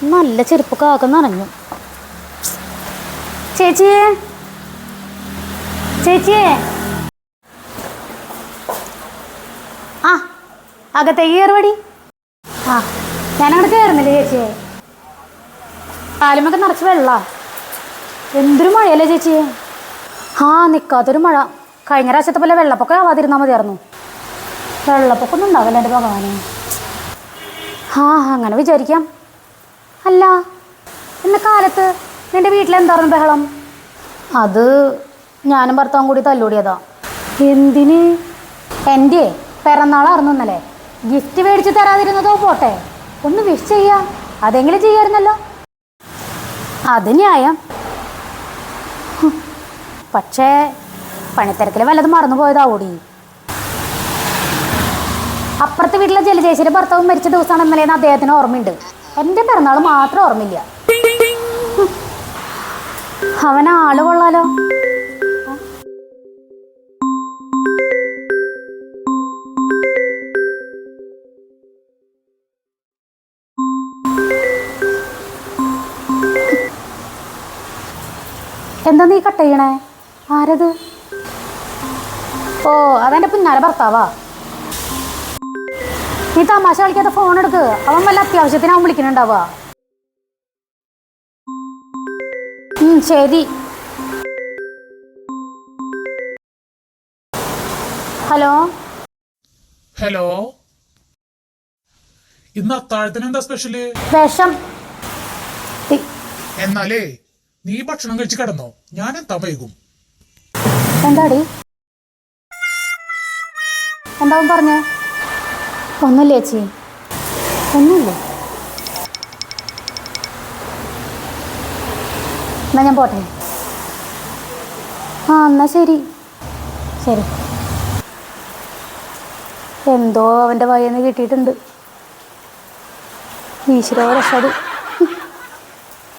നല്ല ചെരുപ്പൊക്കെ ആക്കുന്ന നനഞ്ഞു. ചേച്ചിയെ ചേച്ചിയെ ആ അകത്തേക്ക് കയറുപടി. ആ ഞാനങ്ങോട്ട് കയറുന്നില്ലേ ചേച്ചിയെ? കാലുമൊക്കെ നിറച്ച് വെള്ള. എന്തൊരു മഴയല്ലേ ചേച്ചിയെ? ആ നിൽക്കാത്തൊരു മഴ. കഴിഞ്ഞ പ്രാവശ്യത്തെ പോലെ വെള്ളപ്പൊക്കം ആവാതിരുന്നാൽ മതിയായിരുന്നു. വെള്ളപ്പൊക്കം ഉണ്ടാവില്ല എൻ്റെ ഭഗവാനെ. ആ അങ്ങനെ വിചാരിക്കാം. അല്ല ഇന്ന കാലത്ത് നിൻ്റെ വീട്ടിലെന്തായിരുന്നു ബഹളം? അത് ഞാനും ഭർത്താവും കൂടി തല്ലൂടിയതാ. എന്തിന്? എൻ്റെ പിറന്നാളായിരുന്നു ഇന്നലെ. ഗിഫ്റ്റ് മേടിച്ച് തരാതിരുന്നതോ പോട്ടെ, ഒന്ന് വിഷ് ചെയ്യാം, അതെങ്കിലും ചെയ്യാമായിരുന്നല്ലോ. അത് ന്യായം. പക്ഷേ പണിത്തിരക്കിൽ വല്ലതും മറന്നു പോയതാവൂടി. അപ്പുറത്തെ വീട്ടിലെ ജലജേശ്വരി ഭർത്താവ് മരിച്ച ദിവസമാണ് ഇന്നലെയെന്ന് അദ്ദേഹത്തിന് ഓർമ്മയുണ്ട്. എൻ്റെ പിറന്നാൾ മാത്രം ഓർമ്മയില്ല. അവൻ ആള് കൊള്ളാലോ. എന്താ നീ കട്ട് ചെയ്യണേ? ആരത്? ഓ അതെൻ്റെ പിന്നാലെ ഭർത്താവാ. നീ തമാശ കളിക്കാതെ ഫോൺ എടുക്ക്. അവൻ വല്ല അത്യാവശ്യത്തിനാവും വിളിക്കുന്നുണ്ടാവുക. ശരി. ഹലോ ഹലോ, ഇന്ന് അത്താഴത്തിന് എന്താ സ്പെഷ്യല്? വിഷം. എന്നാലേ നീ ഭക്ഷണം കഴിച്ച് കിടന്നോ, ഞാൻ എന്താ വൈകും. എന്താടി? എന്താവും പറഞ്ഞേ? ഒന്നുമില്ല ചേച്ചി, ഒന്നുമില്ല. എന്നാ ഞാൻ പോട്ടെ. ആ എന്നാ ശരി ശരി. എന്തോ അവൻ്റെ വായിന്ന് കിട്ടിയിട്ടുണ്ട്. ഈശ്വരോ രക്ഷ.